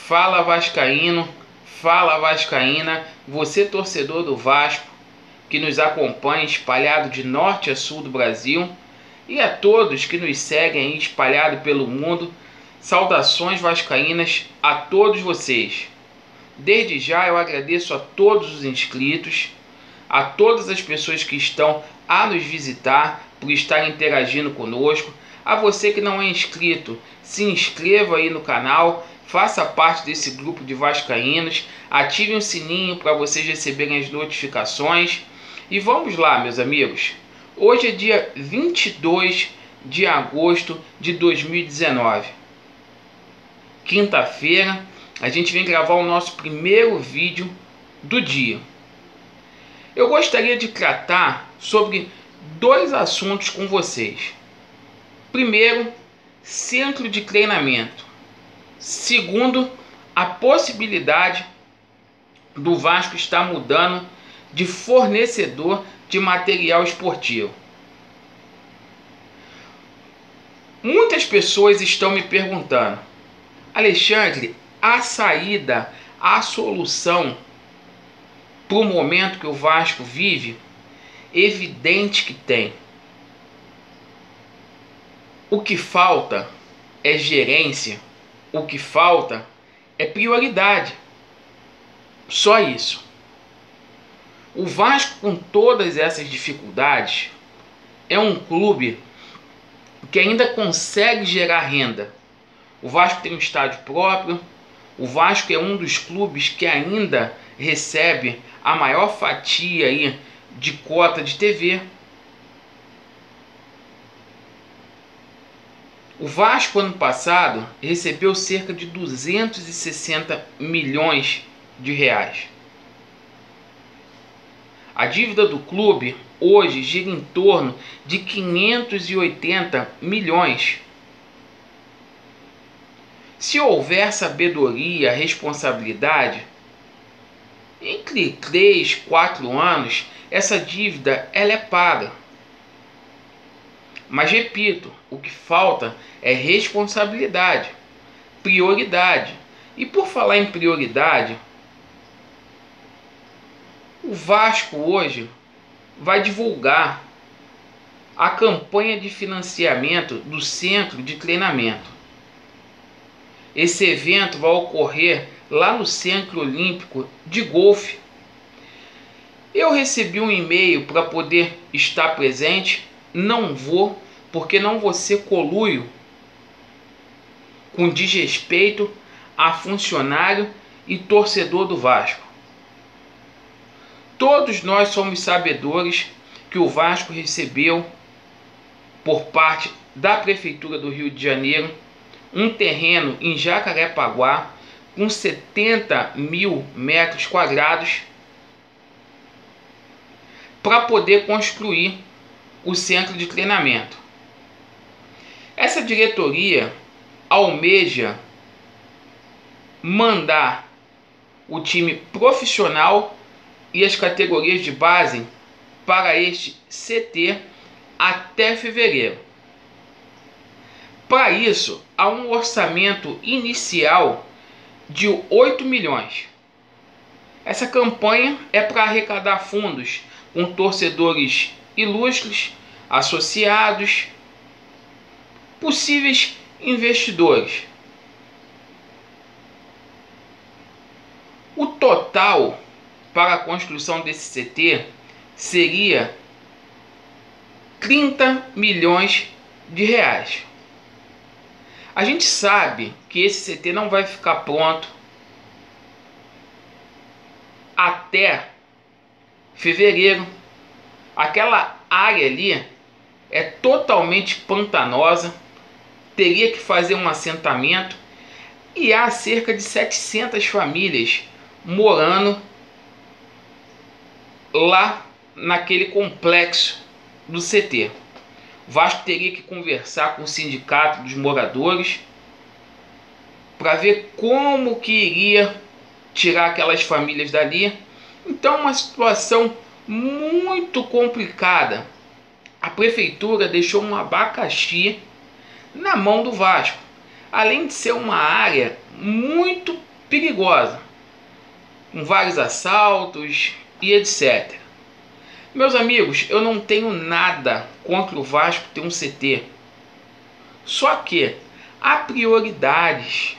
Fala vascaíno, fala vascaína, você torcedor do Vasco que nos acompanha espalhado de norte a sul do Brasil e a todos que nos seguem aí espalhado pelo mundo, saudações vascaínas a todos vocês. Desde já eu agradeço a todos os inscritos, a todas as pessoas que estão a nos visitar por estar interagindo conosco, a você que não é inscrito, se inscreva aí no canal, faça parte desse grupo de vascaínos, ative o sininho para vocês receberem as notificações. E vamos lá, meus amigos. Hoje é dia 22 de agosto de 2019. Quinta-feira, a gente vem gravar o nosso primeiro vídeo do dia. Eu gostaria de tratar sobre dois assuntos com vocês. Primeiro, centro de treinamento. Segundo, a possibilidade do Vasco estar mudando de fornecedor de material esportivo. Muitas pessoas estão me perguntando: Alexandre, a saída, a solução para o momento que o Vasco vive? Evidente que tem. O que falta é gerência, o que falta é prioridade. Só isso. O Vasco, com todas essas dificuldades, é um clube que ainda consegue gerar renda. O Vasco tem um estádio próprio, o Vasco é um dos clubes que ainda recebe a maior fatia aí de cota de TV. O Vasco, ano passado, recebeu cerca de 260 milhões de reais. A dívida do clube hoje gira em torno de 580 milhões. Se houver sabedoria, responsabilidade, entre 3 e 4 anos, essa dívida ela é paga. Mas repito, o que falta é responsabilidade, prioridade. E por falar em prioridade, o Vasco hoje vai divulgar a campanha de financiamento do centro de treinamento. Esse evento vai ocorrer lá no Centro Olímpico de Golfe. Eu recebi um e-mail para poder estar presente. Não vou, porque não vou ser conluio com desrespeito a funcionário e torcedor do Vasco. Todos nós somos sabedores que o Vasco recebeu, por parte da Prefeitura do Rio de Janeiro, um terreno em Jacarepaguá com 70 mil metros quadrados para poder construir o centro de treinamento. Essa diretoria almeja mandar o time profissional e as categorias de base para este CT até fevereiro. Para isso, há um orçamento inicial de 8 milhões. Essa campanha é para arrecadar fundos com torcedores ilustres, associados, possíveis investidores. O total para a construção desse CT seria 30 milhões de reais. A gente sabe que esse CT não vai ficar pronto até fevereiro. Aquela área ali é totalmente pantanosa, teria que fazer um assentamento e há cerca de 700 famílias morando lá naquele complexo do CT. O Vasco teria que conversar com o sindicato dos moradores para ver como que iria tirar aquelas famílias dali. Então, uma situação muito complicada. A prefeitura deixou um abacaxi na mão do Vasco. Além de ser uma área muito perigosa, com vários assaltos e etc. Meus amigos, eu não tenho nada contra o Vasco ter um CT. Só que há prioridades.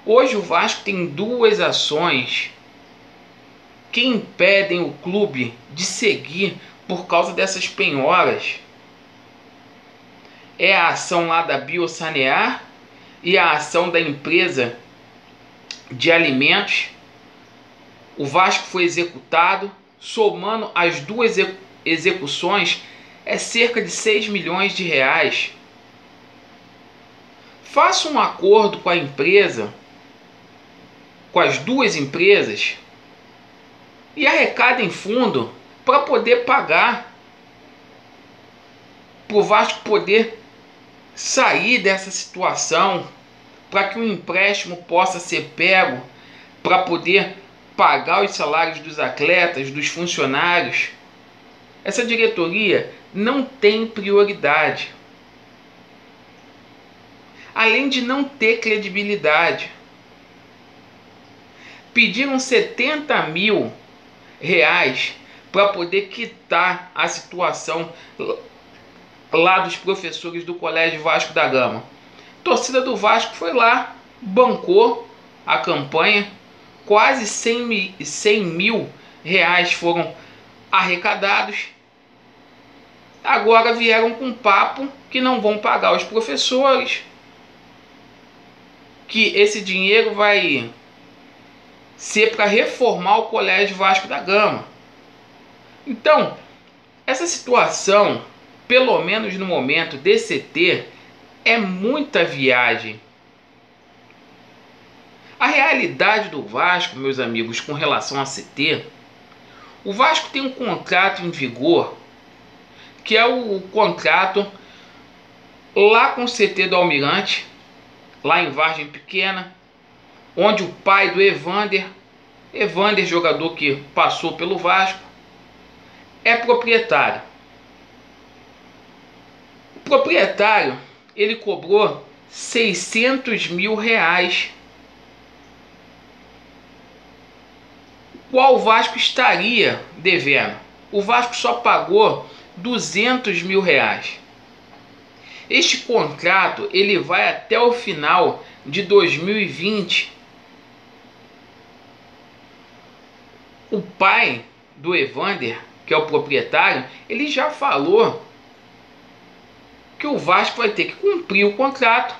Hoje o Vasco tem duas ações que impedem o clube de seguir por causa dessas penhoras. É a ação lá da Biosanear e a ação da empresa de alimentos. O Vasco foi executado, somando as duas execuções é cerca de 6 milhões de reais. Faça um acordo com a empresa, com as duas empresas, e arrecadem fundo para poder pagar, para o Vasco poder sair dessa situação, para que o empréstimo possa ser pego, para poder pagar os salários dos atletas, dos funcionários. Essa diretoria não tem prioridade, além de não ter credibilidade. Pediram 70 mil reais para poder quitar a situação lá dos professores do Colégio Vasco da Gama. A torcida do Vasco foi lá, bancou a campanha, quase 100 mil reais foram arrecadados. Agora vieram com papo que não vão pagar os professores, que esse dinheiro vai ser para reformar o Colégio Vasco da Gama. Então, essa situação, pelo menos no momento desse CT, é muita viagem. A realidade do Vasco, meus amigos, com relação a CT, o Vasco tem um contrato em vigor, que é o contrato lá com o CT do Almirante, lá em Vargem Pequena, onde o pai do Evander, jogador que passou pelo Vasco, é proprietário. O proprietário, ele cobrou 600 mil reais, qual o Vasco estaria devendo. O Vasco só pagou 200 mil reais. Este contrato ele vai até o final de 2020. O pai do Evander, que é o proprietário, ele já falou que o Vasco vai ter que cumprir o contrato,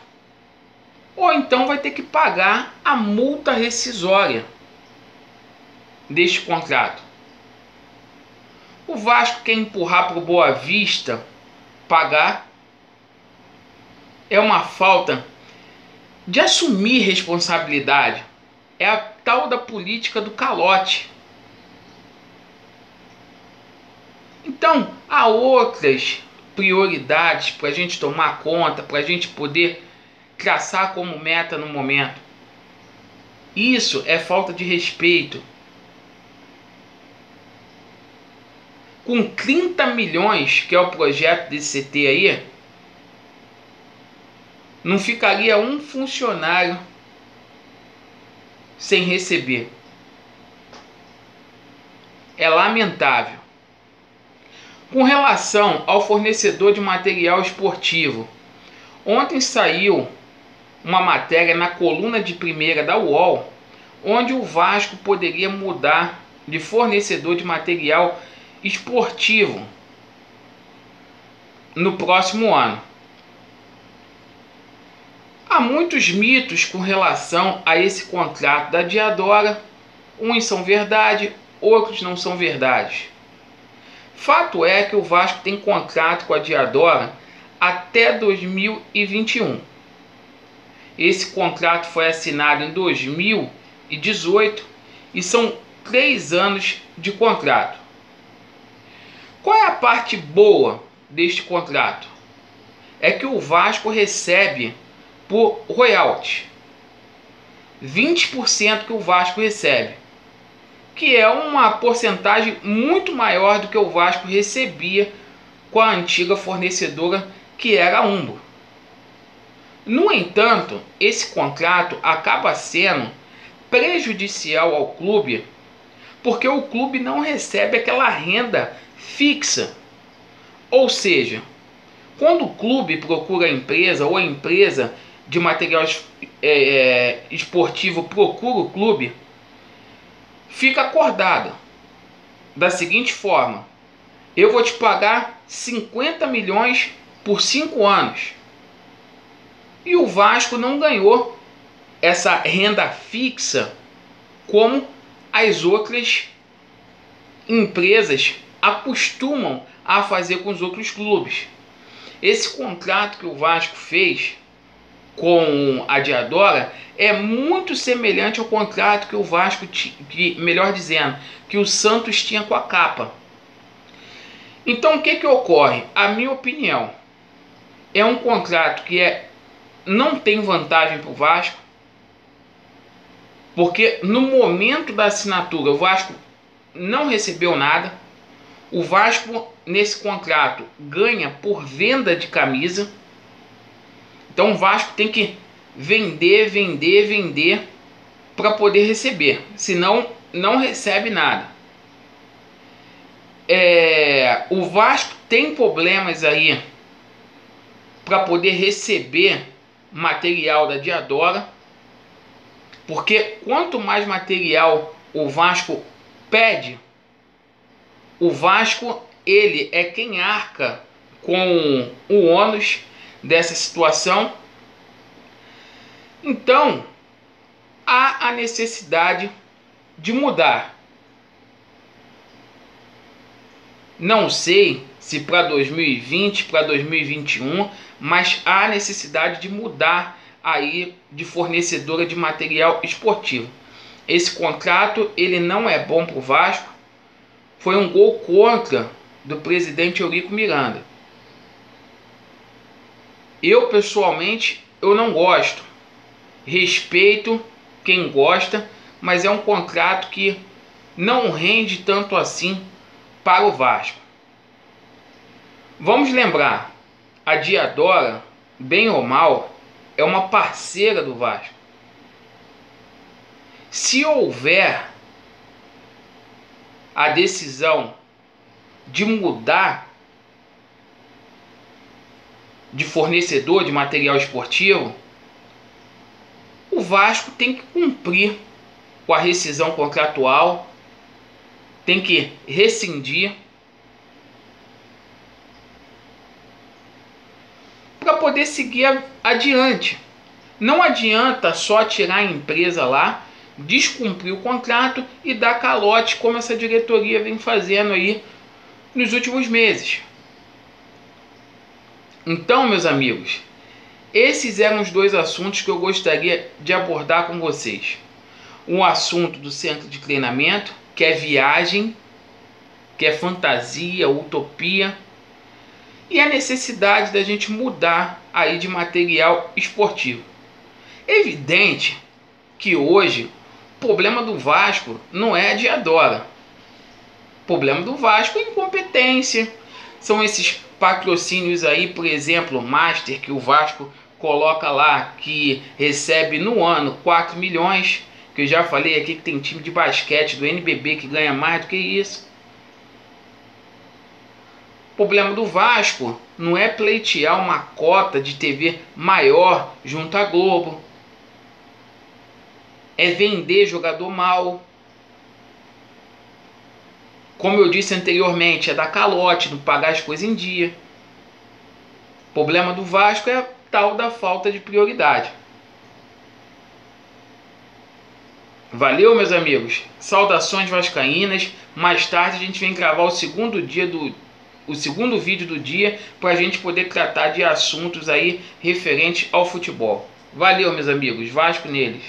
ou então vai ter que pagar a multa rescisória deste contrato. O Vasco quer empurrar para o Boa Vista pagar. É uma falta de assumir responsabilidade. É a tal da política do calote. Então, há outras prioridades para a gente tomar conta, para a gente poder traçar como meta no momento. Isso é falta de respeito. Com 30 milhões, que é o projeto desse CT aí, não ficaria um funcionário sem receber. É lamentável. Com relação ao fornecedor de material esportivo, ontem saiu uma matéria na coluna de primeira da UOL, onde o Vasco poderia mudar de fornecedor de material esportivo no próximo ano. Há muitos mitos com relação a esse contrato da Diadora. Uns são verdade, outros não são verdade. Fato é que o Vasco tem contrato com a Diadora até 2021. Esse contrato foi assinado em 2018 e são 3 anos de contrato. Qual é a parte boa deste contrato? É que o Vasco recebe por royalties. 20% que o Vasco recebe, que é uma porcentagem muito maior do que o Vasco recebia com a antiga fornecedora, que era a Umbo. No entanto, esse contrato acaba sendo prejudicial ao clube, porque o clube não recebe aquela renda fixa. Ou seja, quando o clube procura a empresa, ou a empresa de material esportivo procura o clube, fica acordada da seguinte forma: eu vou te pagar 50 milhões por 5 anos. E o Vasco não ganhou essa renda fixa como as outras empresas acostumam a fazer com os outros clubes. Esse contrato que o Vasco fez com a Diadora é muito semelhante ao contrato que o Vasco, melhor dizendo, que o Santos tinha com a Capa. Então o que ocorre? A minha opinião, é um contrato que não tem vantagem para o Vasco, porque no momento da assinatura o Vasco não recebeu nada. O Vasco nesse contrato ganha por venda de camisa. Então o Vasco tem que vender para poder receber, senão não recebe nada. O Vasco tem problemas aí para poder receber material da Diadora, porque quanto mais material o Vasco pede, o Vasco ele é quem arca com o ônus dessa situação. Então há a necessidade de mudar. Não sei se para 2020, para 2021, mas há necessidade de mudar aí de fornecedora de material esportivo. Esse contrato ele não é bom para o Vasco. Foi um gol contra do presidente Eurico Miranda. Eu pessoalmente eu não gosto. Respeito quem gosta, mas é um contrato que não rende tanto assim para o Vasco. Vamos lembrar, a Diadora, bem ou mal, é uma parceira do Vasco. Se houver a decisão de mudar de fornecedor de material esportivo, o Vasco tem que cumprir com a rescisão contratual, tem que rescindir para poder seguir adiante. Não adianta só tirar a empresa lá, descumprir o contrato e dar calote como essa diretoria vem fazendo aí nos últimos meses. Então, meus amigos, esses eram os dois assuntos que eu gostaria de abordar com vocês. Um assunto do centro de treinamento, que é viagem, que é fantasia, utopia, e a necessidade da gente mudar aí de material esportivo. Evidente que hoje o problema do Vasco não é a Diadora. O problema do Vasco é incompetência. São esses patrocínios aí, por exemplo, Master, que o Vasco coloca lá, que recebe no ano 4 milhões, que eu já falei aqui que tem time de basquete do NBB que ganha mais do que isso. O problema do Vasco não é pleitear uma cota de TV maior junto à Globo. É vender jogador mal. Como eu disse anteriormente, é dar calote, não pagar as coisas em dia. O problema do Vasco é a tal da falta de prioridade. Valeu, meus amigos. Saudações vascaínas. Mais tarde a gente vem gravar o segundo vídeo do dia para a gente poder tratar de assuntos aí referentes ao futebol. Valeu, meus amigos. Vasco neles.